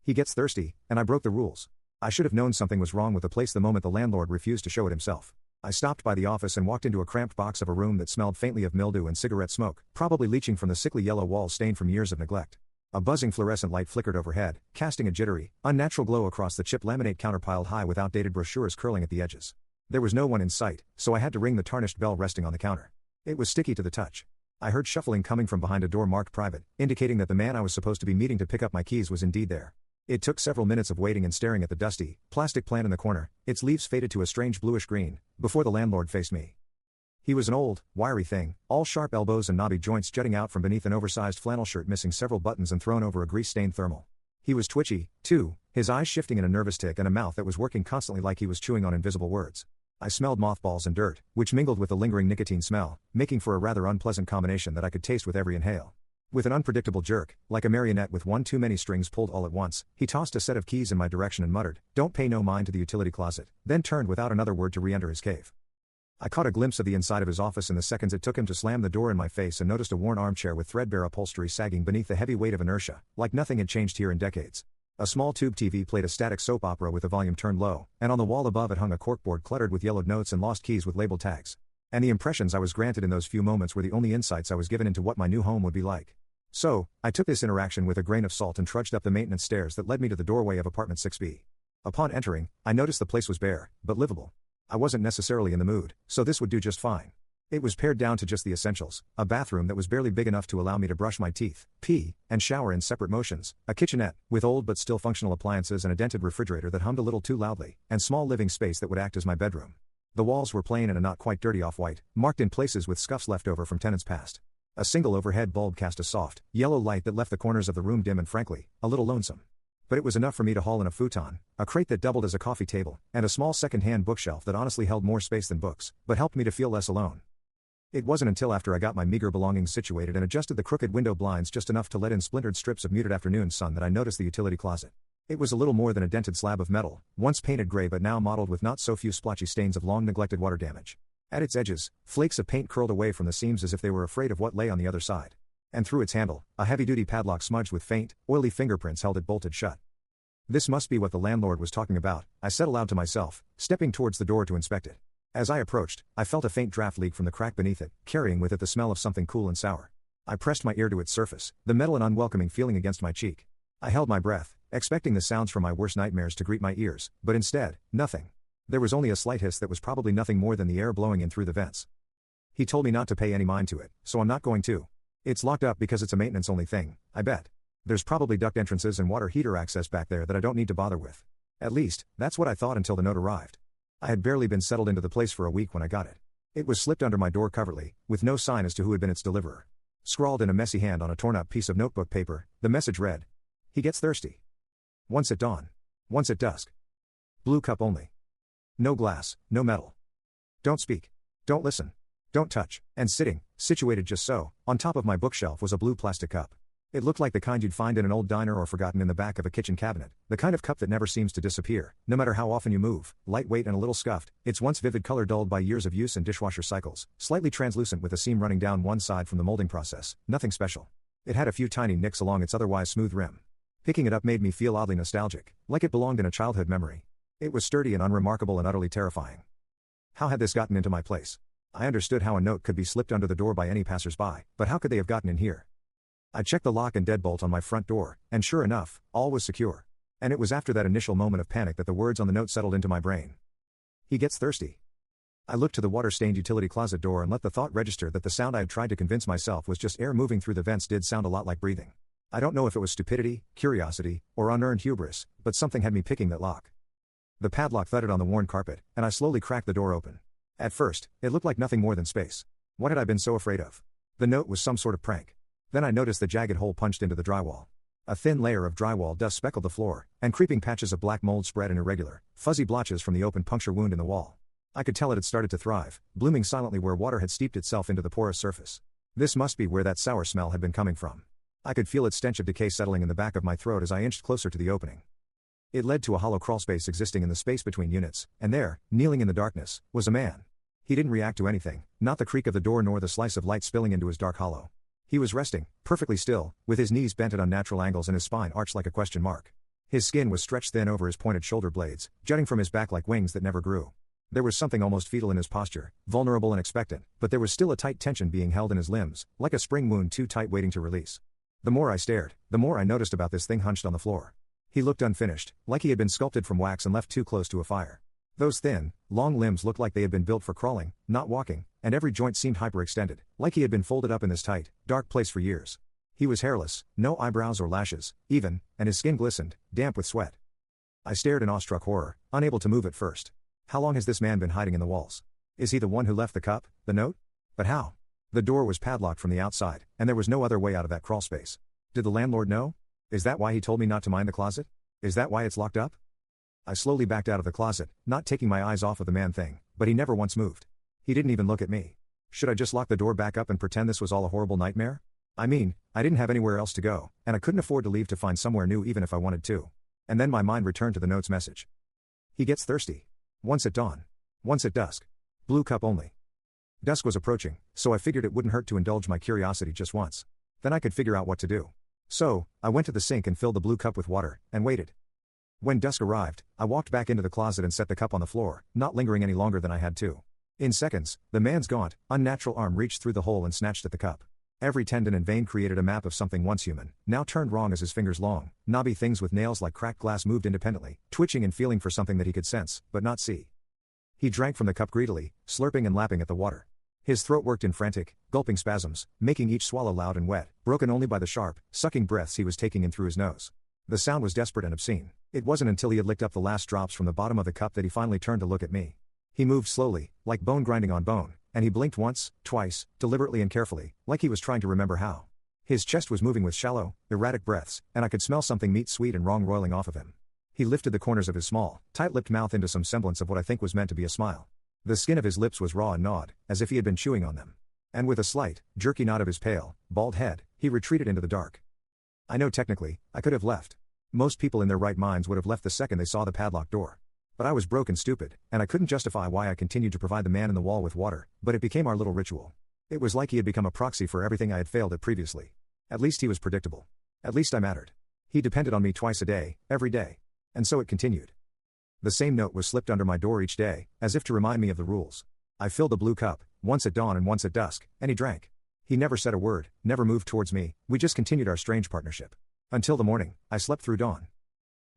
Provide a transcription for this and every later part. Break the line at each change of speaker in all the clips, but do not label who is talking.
He gets thirsty, and I broke the rules. I should have known something was wrong with the place the moment the landlord refused to show it himself. I stopped by the office and walked into a cramped box of a room that smelled faintly of mildew and cigarette smoke, probably leaching from the sickly yellow walls stained from years of neglect. A buzzing fluorescent light flickered overhead, casting a jittery, unnatural glow across the chipped laminate counter piled high with outdated brochures curling at the edges. There was no one in sight, so I had to ring the tarnished bell resting on the counter. It was sticky to the touch. I heard shuffling coming from behind a door marked private, indicating that the man I was supposed to be meeting to pick up my keys was indeed there. It took several minutes of waiting and staring at the dusty, plastic plant in the corner, its leaves faded to a strange bluish green, before the landlord faced me. He was an old, wiry thing, all sharp elbows and knobby joints jutting out from beneath an oversized flannel shirt missing several buttons and thrown over a grease-stained thermal. He was twitchy, too, his eyes shifting in a nervous tick and a mouth that was working constantly like he was chewing on invisible words. I smelled mothballs and dirt, which mingled with the lingering nicotine smell, making for a rather unpleasant combination that I could taste with every inhale. With an unpredictable jerk, like a marionette with one too many strings pulled all at once, he tossed a set of keys in my direction and muttered, "Don't pay no mind to the utility closet," then turned without another word to re-enter his cave. I caught a glimpse of the inside of his office in the seconds it took him to slam the door in my face and noticed a worn armchair with threadbare upholstery sagging beneath the heavy weight of inertia, like nothing had changed here in decades. A small tube TV played a static soap opera with the volume turned low, and on the wall above it hung a corkboard cluttered with yellowed notes and lost keys with labeled tags. And the impressions I was granted in those few moments were the only insights I was given into what my new home would be like. So, I took this interaction with a grain of salt and trudged up the maintenance stairs that led me to the doorway of apartment 6B. Upon entering, I noticed the place was bare, but livable. I wasn't necessarily in the mood, so this would do just fine. It was pared down to just the essentials, a bathroom that was barely big enough to allow me to brush my teeth, pee, and shower in separate motions, a kitchenette, with old but still functional appliances and a dented refrigerator that hummed a little too loudly, and small living space that would act as my bedroom. The walls were plain and a not quite dirty off-white, marked in places with scuffs left over from tenants past. A single overhead bulb cast a soft, yellow light that left the corners of the room dim and frankly, a little lonesome. But it was enough for me to haul in a futon, a crate that doubled as a coffee table, and a small second-hand bookshelf that honestly held more space than books, but helped me to feel less alone. It wasn't until after I got my meager belongings situated and adjusted the crooked window blinds just enough to let in splintered strips of muted afternoon sun that I noticed the utility closet. It was a little more than a dented slab of metal, once painted gray but now mottled with not so few splotchy stains of long-neglected water damage. At its edges, flakes of paint curled away from the seams as if they were afraid of what lay on the other side. And through its handle, a heavy-duty padlock smudged with faint, oily fingerprints held it bolted shut. This must be what the landlord was talking about, I said aloud to myself, stepping towards the door to inspect it. As I approached, I felt a faint draft leak from the crack beneath it, carrying with it the smell of something cool and sour. I pressed my ear to its surface, the metal and unwelcoming feeling against my cheek. I held my breath, expecting the sounds from my worst nightmares to greet my ears, but instead, nothing. There was only a slight hiss that was probably nothing more than the air blowing in through the vents. He told me not to pay any mind to it, so I'm not going to. It's locked up because it's a maintenance-only thing, I bet. There's probably duct entrances and water heater access back there that I don't need to bother with. At least, that's what I thought until the note arrived. I had barely been settled into the place for a week when I got it. It was slipped under my door covertly, with no sign as to who had been its deliverer. Scrawled in a messy hand on a torn-up piece of notebook paper, the message read, "He gets thirsty. Once at dawn. Once at dusk. Blue cup only. No glass, no metal. Don't speak. Don't listen. Don't touch." And sitting, situated just so, on top of my bookshelf was a blue plastic cup. It looked like the kind you'd find in an old diner or forgotten in the back of a kitchen cabinet, the kind of cup that never seems to disappear, no matter how often you move, lightweight and a little scuffed, its once vivid color dulled by years of use and dishwasher cycles, slightly translucent with a seam running down one side from the molding process, nothing special. It had a few tiny nicks along its otherwise smooth rim. Picking it up made me feel oddly nostalgic, like it belonged in a childhood memory. It was sturdy and unremarkable and utterly terrifying. How had this gotten into my place? I understood how a note could be slipped under the door by any passersby, but how could they have gotten in here? I checked the lock and deadbolt on my front door, and sure enough, all was secure. And it was after that initial moment of panic that the words on the note settled into my brain. He gets thirsty. I looked to the water-stained utility closet door and let the thought register that the sound I had tried to convince myself was just air moving through the vents did sound a lot like breathing. I don't know if it was stupidity, curiosity, or unearned hubris, but something had me picking that lock. The padlock thudded on the worn carpet, and I slowly cracked the door open. At first, it looked like nothing more than space. What had I been so afraid of? The note was some sort of prank. Then I noticed the jagged hole punched into the drywall. A thin layer of drywall dust speckled the floor, and creeping patches of black mold spread in irregular, fuzzy blotches from the open puncture wound in the wall. I could tell it had started to thrive, blooming silently where water had steeped itself into the porous surface. This must be where that sour smell had been coming from. I could feel its stench of decay settling in the back of my throat as I inched closer to the opening. It led to a hollow crawlspace existing in the space between units, and there, kneeling in the darkness, was a man. He didn't react to anything, not the creak of the door nor the slice of light spilling into his dark hollow. He was resting, perfectly still, with his knees bent at unnatural angles and his spine arched like a question mark. His skin was stretched thin over his pointed shoulder blades, jutting from his back like wings that never grew. There was something almost fetal in his posture, vulnerable and expectant, but there was still a tight tension being held in his limbs, like a spring wound too tight waiting to release. The more I stared, the more I noticed about this thing hunched on the floor. He looked unfinished, like he had been sculpted from wax and left too close to a fire. Those thin, long limbs looked like they had been built for crawling, not walking, and every joint seemed hyperextended, like he had been folded up in this tight, dark place for years. He was hairless, no eyebrows or lashes, even, and his skin glistened, damp with sweat. I stared in awestruck horror, unable to move at first. How long has this man been hiding in the walls? Is he the one who left the cup, the note? But how? The door was padlocked from the outside, and there was no other way out of that crawl space. Did the landlord know? Is that why he told me not to mind the closet? Is that why it's locked up? I slowly backed out of the closet, not taking my eyes off of the man-thing, but he never once moved. He didn't even look at me. Should I just lock the door back up and pretend this was all a horrible nightmare? I mean, I didn't have anywhere else to go, and I couldn't afford to leave to find somewhere new even if I wanted to. And then my mind returned to the note's message. He gets thirsty. Once at dawn. Once at dusk. Blue cup only. Dusk was approaching, so I figured it wouldn't hurt to indulge my curiosity just once. Then I could figure out what to do. So, I went to the sink and filled the blue cup with water, and waited. When dusk arrived, I walked back into the closet and set the cup on the floor, not lingering any longer than I had to. In seconds, the man's gaunt, unnatural arm reached through the hole and snatched at the cup. Every tendon and vein created a map of something once human, now turned wrong as his fingers long, knobby things with nails like cracked glass moved independently, twitching and feeling for something that he could sense, but not see. He drank from the cup greedily, slurping and lapping at the water. His throat worked in frantic, gulping spasms, making each swallow loud and wet, broken only by the sharp, sucking breaths he was taking in through his nose. The sound was desperate and obscene. It wasn't until he had licked up the last drops from the bottom of the cup that he finally turned to look at me. He moved slowly, like bone grinding on bone, and he blinked once, twice, deliberately and carefully, like he was trying to remember how. His chest was moving with shallow, erratic breaths, and I could smell something meat sweet and wrong roiling off of him. He lifted the corners of his small, tight-lipped mouth into some semblance of what I think was meant to be a smile. The skin of his lips was raw and gnawed, as if he had been chewing on them. And with a slight, jerky nod of his pale, bald head, he retreated into the dark. I know technically, I could have left. Most people in their right minds would have left the second they saw the padlocked door. But I was broke and stupid, and I couldn't justify why I continued to provide the man in the wall with water, but it became our little ritual. It was like he had become a proxy for everything I had failed at previously. At least he was predictable. At least I mattered. He depended on me twice a day, every day. And so it continued. The same note was slipped under my door each day, as if to remind me of the rules. I filled the blue cup, once at dawn and once at dusk, and he drank. He never said a word, never moved towards me, we just continued our strange partnership. Until the morning, I slept through dawn.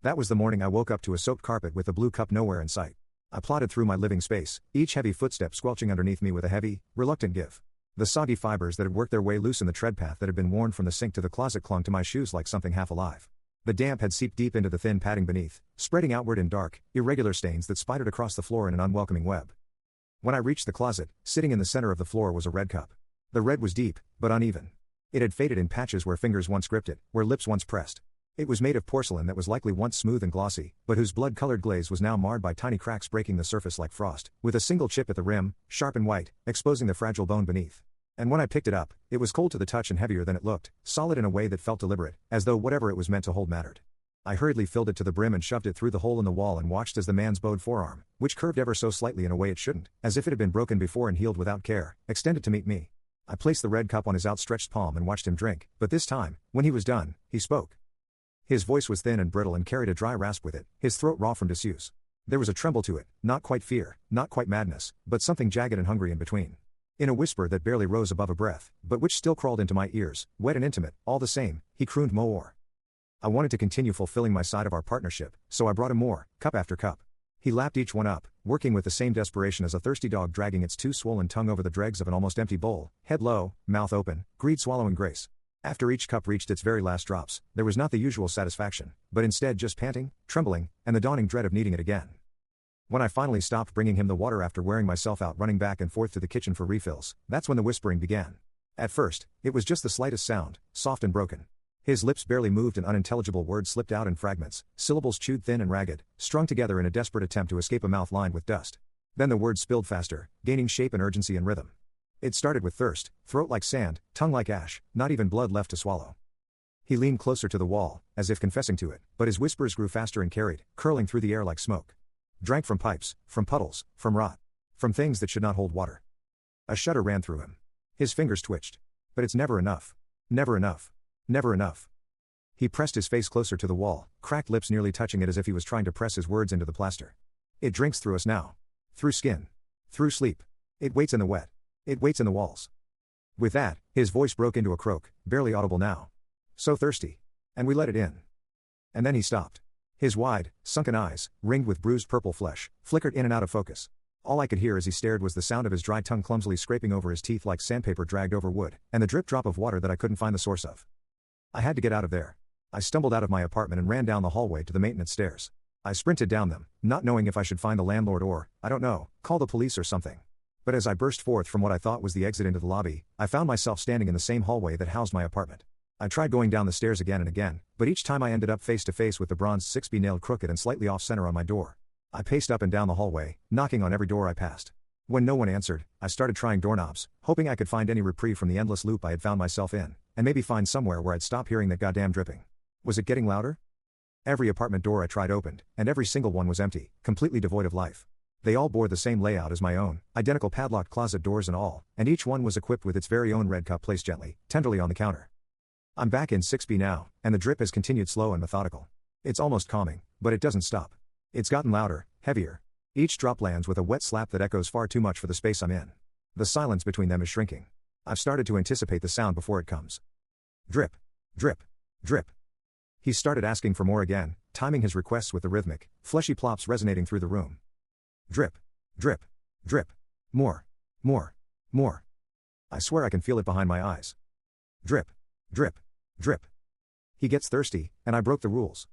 That was the morning I woke up to a soaked carpet with the blue cup nowhere in sight. I plodded through my living space, each heavy footstep squelching underneath me with a heavy, reluctant give. The soggy fibers that had worked their way loose in the tread path that had been worn from the sink to the closet clung to my shoes like something half alive. The damp had seeped deep into the thin padding beneath, spreading outward in dark, irregular stains that spidered across the floor in an unwelcoming web. When I reached the closet, sitting in the center of the floor was a red cup. The red was deep, but uneven. It had faded in patches where fingers once gripped it, where lips once pressed. It was made of porcelain that was likely once smooth and glossy, but whose blood-colored glaze was now marred by tiny cracks breaking the surface like frost, with a single chip at the rim, sharp and white, exposing the fragile bone beneath. And when I picked it up, it was cold to the touch and heavier than it looked, solid in a way that felt deliberate, as though whatever it was meant to hold mattered. I hurriedly filled it to the brim and shoved it through the hole in the wall and watched as the man's bowed forearm, which curved ever so slightly in a way it shouldn't, as if it had been broken before and healed without care, extended to meet me. I placed the red cup on his outstretched palm and watched him drink, but this time, when he was done, he spoke. His voice was thin and brittle and carried a dry rasp with it, his throat raw from disuse. There was a tremble to it, not quite fear, not quite madness, but something jagged and hungry in between. In a whisper that barely rose above a breath, but which still crawled into my ears, wet and intimate, all the same, he crooned more. I wanted to continue fulfilling my side of our partnership, so I brought him more, cup after cup. He lapped each one up, working with the same desperation as a thirsty dog dragging its too swollen tongue over the dregs of an almost empty bowl, head low, mouth open, greed swallowing grace. After each cup reached its very last drops, there was not the usual satisfaction, but instead just panting, trembling, and the dawning dread of needing it again. When I finally stopped bringing him the water after wearing myself out running back and forth to the kitchen for refills, that's when the whispering began. At first, it was just the slightest sound, soft and broken. His lips barely moved and unintelligible words slipped out in fragments, syllables chewed thin and ragged, strung together in a desperate attempt to escape a mouth lined with dust. Then the words spilled faster, gaining shape and urgency and rhythm. It started with thirst, throat like sand, tongue like ash, not even blood left to swallow. He leaned closer to the wall, as if confessing to it, but his whispers grew faster and carried, curling through the air like smoke. Drank from pipes, from puddles, from rot. From things that should not hold water. A shudder ran through him. His fingers twitched. But it's never enough. Never enough. Never enough. He pressed his face closer to the wall, cracked lips nearly touching it as if he was trying to press his words into the plaster. It drinks through us now. Through skin. Through sleep. It waits in the wet. It waits in the walls. With that, his voice broke into a croak, barely audible now. So thirsty. And we let it in. And then he stopped. His wide, sunken eyes, ringed with bruised purple flesh, flickered in and out of focus. All I could hear as he stared was the sound of his dry tongue clumsily scraping over his teeth like sandpaper dragged over wood, and the drip drop of water that I couldn't find the source of. I had to get out of there. I stumbled out of my apartment and ran down the hallway to the maintenance stairs. I sprinted down them, not knowing if I should find the landlord or, I don't know, call the police or something. But as I burst forth from what I thought was the exit into the lobby, I found myself standing in the same hallway that housed my apartment. I tried going down the stairs again and again, but each time I ended up face to face with the bronze 6B nailed crooked and slightly off-center on my door. I paced up and down the hallway, knocking on every door I passed. When no one answered, I started trying doorknobs, hoping I could find any reprieve from the endless loop I had found myself in, and maybe find somewhere where I'd stop hearing that goddamn dripping. Was it getting louder? Every apartment door I tried opened, and every single one was empty, completely devoid of life. They all bore the same layout as my own, identical padlocked closet doors and all, and each one was equipped with its very own red cup placed gently, tenderly on the counter. I'm back in 6B now, and the drip has continued slow and methodical. It's almost calming, but it doesn't stop. It's gotten louder, heavier. Each drop lands with a wet slap that echoes far too much for the space I'm in. The silence between them is shrinking. I've started to anticipate the sound before it comes. Drip. Drip. Drip. He started asking for more again, timing his requests with the rhythmic, fleshy plops resonating through the room. Drip. Drip. Drip. More. More. More. I swear I can feel it behind my eyes. Drip. Drip. Drip. He gets thirsty, and I broke the rules.